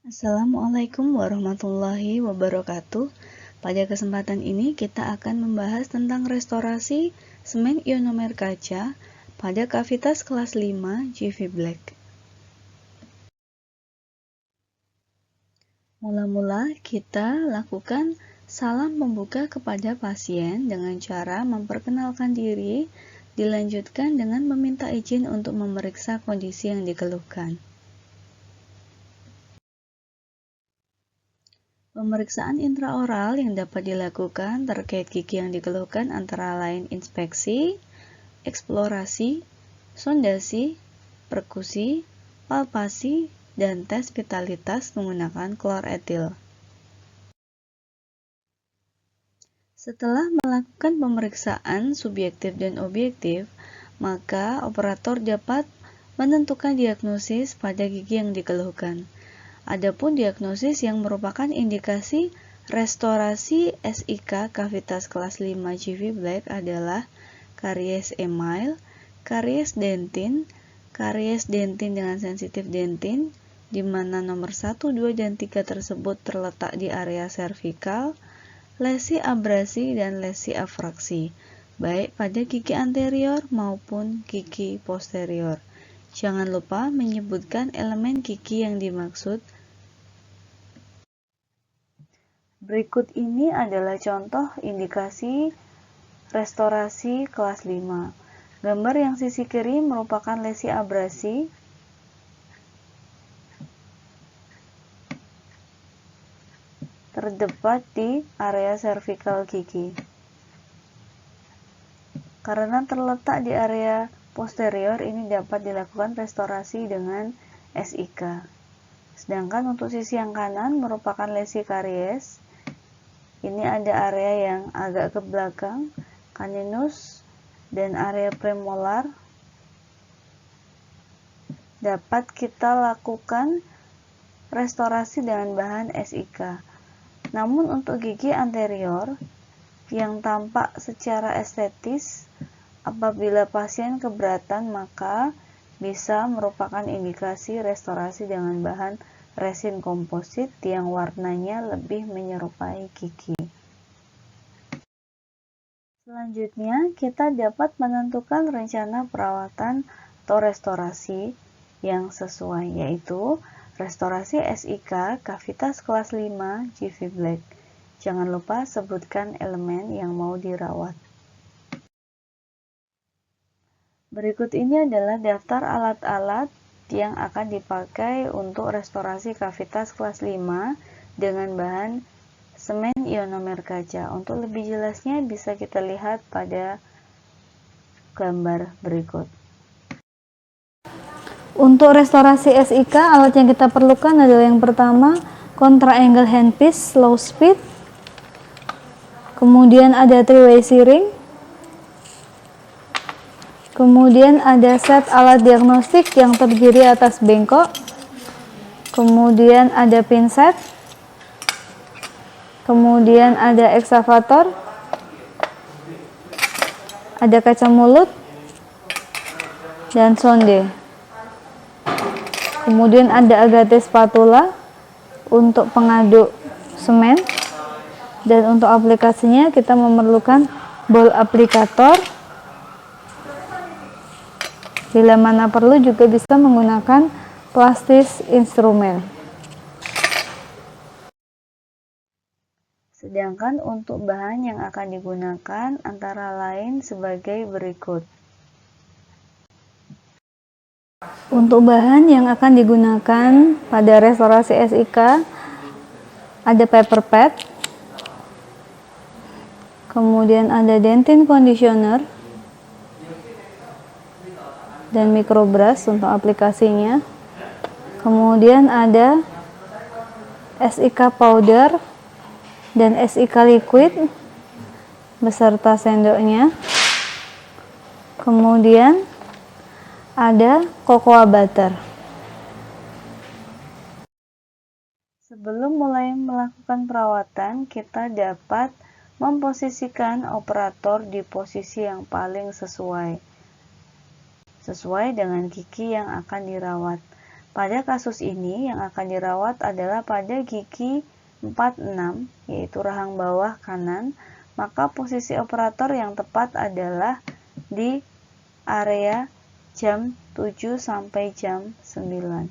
Assalamualaikum warahmatullahi wabarakatuh. Pada kesempatan ini kita akan membahas tentang restorasi semen ionomer kaca pada kavitas kelas 5 GV Black. Mula-mula kita lakukan salam pembuka kepada pasien dengan cara memperkenalkan diri, dilanjutkan dengan meminta izin untuk memeriksa kondisi yang dikeluhkan. Pemeriksaan intraoral yang dapat dilakukan terkait gigi yang dikeluhkan antara lain inspeksi, eksplorasi, sondasi, perkusi, palpasi, dan tes vitalitas menggunakan klor etil. Setelah melakukan pemeriksaan subjektif dan objektif, maka operator dapat menentukan diagnosis pada gigi yang dikeluhkan. Adapun diagnosis yang merupakan indikasi restorasi SIK kavitas kelas 5 GV Black adalah karies email, karies dentin dengan sensitif dentin, di mana nomor 1, 2, dan 3 tersebut terletak di area servikal, lesi abrasi dan lesi afraksi, baik pada gigi anterior maupun gigi posterior. Jangan lupa menyebutkan elemen gigi yang dimaksud. Berikut ini adalah contoh indikasi restorasi kelas 5. Gambar yang sisi kiri merupakan lesi abrasi. Terdapat di area servikal gigi. Karena terletak di area posterior, ini dapat dilakukan restorasi dengan SIK. Sedangkan untuk sisi yang kanan merupakan lesi karies. Ini ada area yang agak ke belakang, caninus, dan area premolar. Dapat kita lakukan restorasi dengan bahan SIK. Namun untuk gigi anterior yang tampak secara estetis, apabila pasien keberatan maka bisa merupakan indikasi restorasi dengan bahan resin komposit yang warnanya lebih menyerupai gigi. Selanjutnya, kita dapat menentukan rencana perawatan atau restorasi yang sesuai, yaitu restorasi SIK kavitas kelas 5 GV Black. Jangan lupa sebutkan elemen yang mau dirawat. Berikut ini adalah daftar alat-alat yang akan dipakai untuk restorasi kavitas kelas 5 dengan bahan semen ionomer kaca. Untuk lebih jelasnya bisa kita lihat pada gambar berikut. Untuk restorasi SIK, alat yang kita perlukan adalah yang pertama, contra angle handpiece slow speed. Kemudian ada 3-way shearing. Kemudian ada set alat diagnostik yang terdiri atas bengkok. Kemudian ada pinset. Kemudian ada ekskavator. Ada kaca mulut dan sonde. Kemudian ada agate spatula untuk pengaduk semen. Dan untuk aplikasinya kita memerlukan ball aplikator. Bila mana perlu juga bisa menggunakan plastis instrumen. Sedangkan untuk bahan yang akan digunakan antara lain sebagai berikut. Untuk bahan yang akan digunakan pada restorasi SIK ada paper pad, kemudian ada dentin conditioner, dan microbrush untuk aplikasinya. Kemudian ada SIK powder dan SIK liquid beserta sendoknya. Kemudian ada cocoa butter. Sebelum mulai melakukan perawatan, kita dapat memposisikan operator di posisi yang paling sesuai dengan gigi yang akan dirawat. Pada kasus ini yang akan dirawat adalah pada gigi 46, yaitu rahang bawah kanan, maka posisi operator yang tepat adalah di area jam 7 sampai jam 9.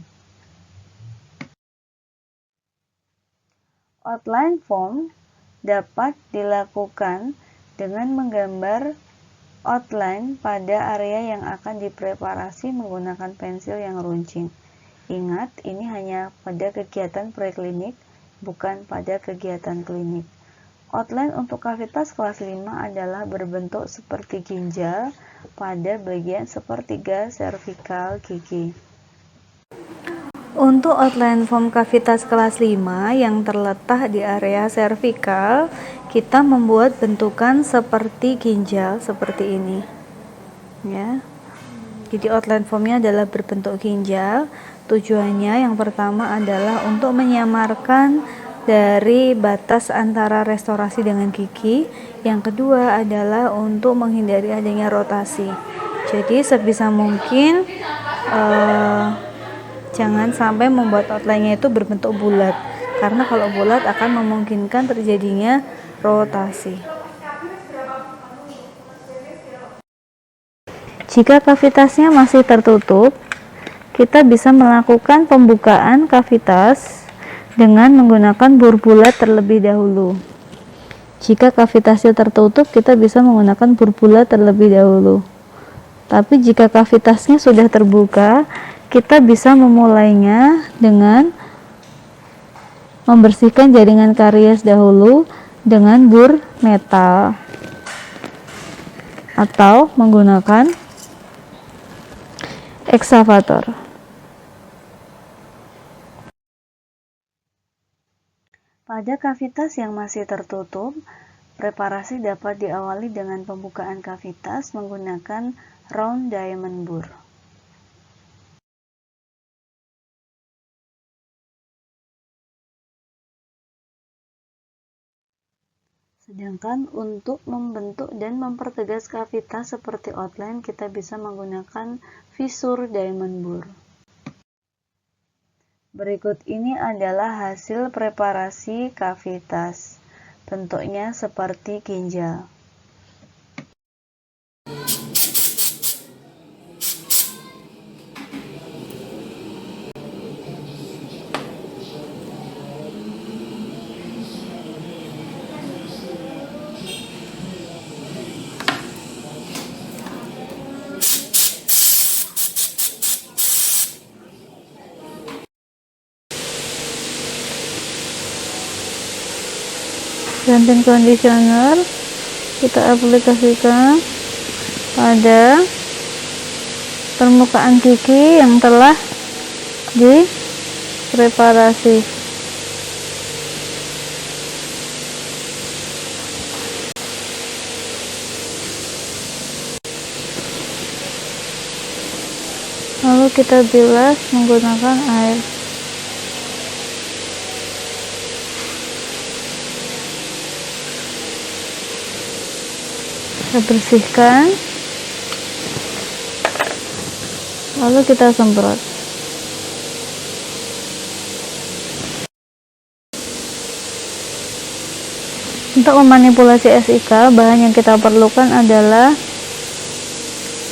Outline form dapat dilakukan dengan menggambar outline pada area yang akan dipreparasi menggunakan pensil yang runcing. Ingat, ini hanya pada kegiatan preklinik, bukan pada kegiatan klinik. Outline untuk kavitas kelas 5 adalah berbentuk seperti ginjal pada bagian sepertiga servikal gigi. Untuk outline form kavitas kelas 5 yang terletak di area servikal, kita membuat bentukan seperti ginjal seperti ini. Ya. Jadi outline formnya adalah berbentuk ginjal. Tujuannya yang pertama adalah untuk menyamarkan dari batas antara restorasi dengan gigi. Yang kedua adalah untuk menghindari adanya rotasi. Jadi sebisa mungkin jangan sampai membuat outline-nya itu berbentuk bulat, karena kalau bulat akan memungkinkan terjadinya rotasi. Jika kavitasnya masih tertutup, kita bisa melakukan pembukaan kavitas dengan menggunakan bor bulat terlebih dahulu. Jika kavitasnya tertutup, kita bisa menggunakan bor bulat terlebih dahulu. Tapi jika kavitasnya sudah terbuka, kita bisa memulainya dengan membersihkan jaringan karies dahulu dengan bor metal atau menggunakan ekskavator. Pada kavitas yang masih tertutup, preparasi dapat diawali dengan pembukaan kavitas menggunakan round diamond bore. Sedangkan untuk membentuk dan mempertegas kavitas seperti outline, kita bisa menggunakan visur diamond bore. Berikut ini adalah hasil preparasi kavitas. Bentuknya seperti ginjal. Leave-in conditioner kita aplikasikan pada permukaan gigi yang telah dipreparasi. Lalu kita bilas menggunakan air. Kita bersihkan, lalu kita semprot. Untuk memanipulasi SIK, bahan yang kita perlukan adalah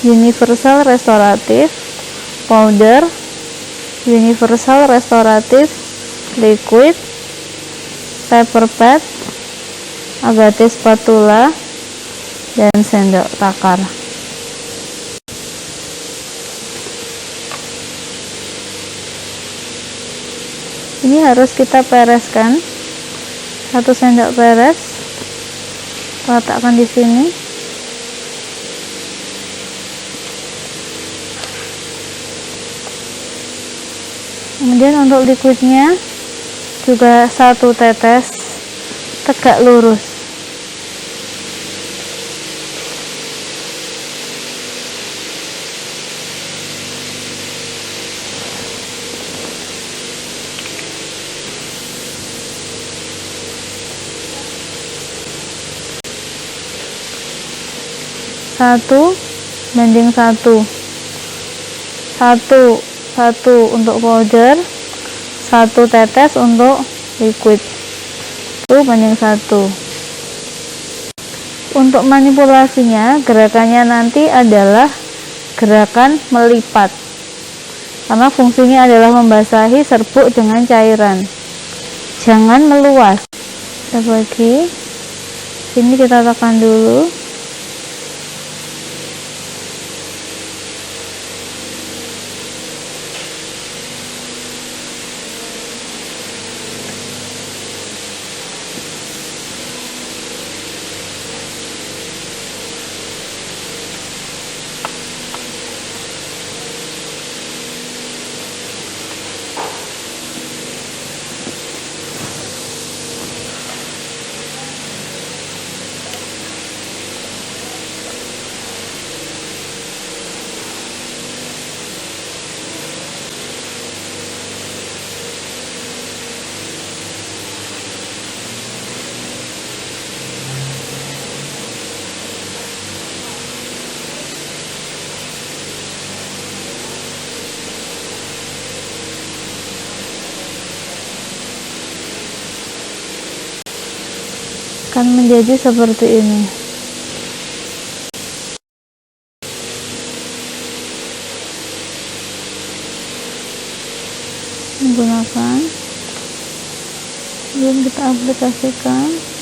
Universal Restorative Powder, Universal Restorative Liquid, Paper Pad, Agate spatula, dan sendok takar. Ini harus kita pereskan. Satu sendok peres, letakkan di sini. Kemudian untuk liquidnya juga 1 tetes, tegak lurus. Satu banding 1. 1 1 untuk powder, 1 tetes untuk liquid. Itu banding 1. Untuk manipulasinya, gerakannya nanti adalah gerakan melipat, karena fungsinya adalah membasahi serbuk dengan cairan. Jangan meluas. Kita bagi, ini kita tekan dulu. Akan menjadi seperti ini. Menggunakan sebelum kita aplikasikan.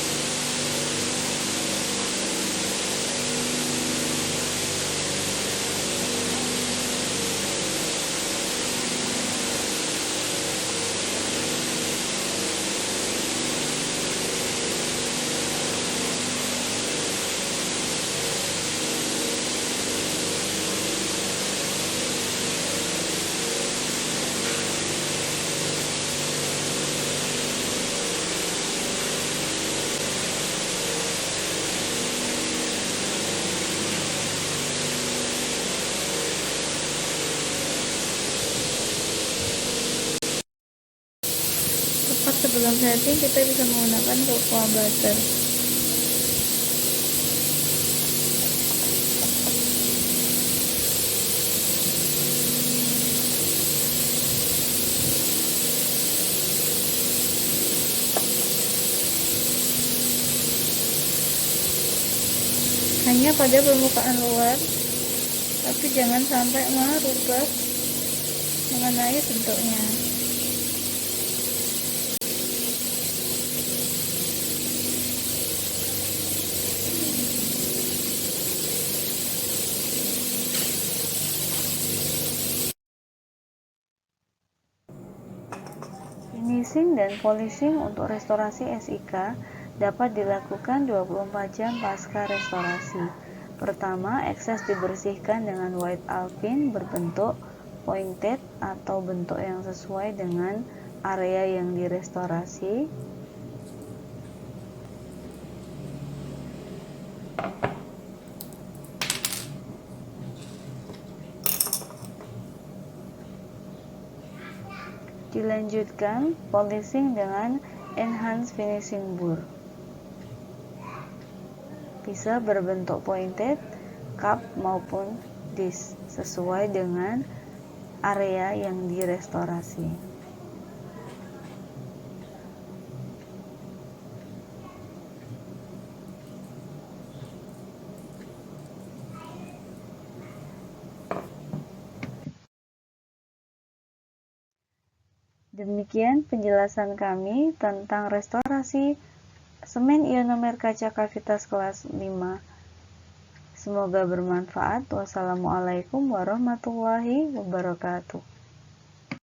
Tepat sebelum setting, kita bisa menggunakan cocoa butter. Hanya pada permukaan luar, tapi jangan sampai merubah mengenai bentuknya. Finishing dan polishing untuk restorasi SIK dapat dilakukan 24 jam pasca restorasi. Pertama, excess dibersihkan dengan white alpine berbentuk pointed atau bentuk yang sesuai dengan area yang direstorasi. Dilanjutkan polishing dengan enhanced finishing burr. Bisa berbentuk pointed, cup maupun disc sesuai dengan area yang direstorasi. Demikian penjelasan kami tentang restorasi semen ionomer kaca kavitas kelas 5. Semoga bermanfaat. Wassalamualaikum warahmatullahi wabarakatuh.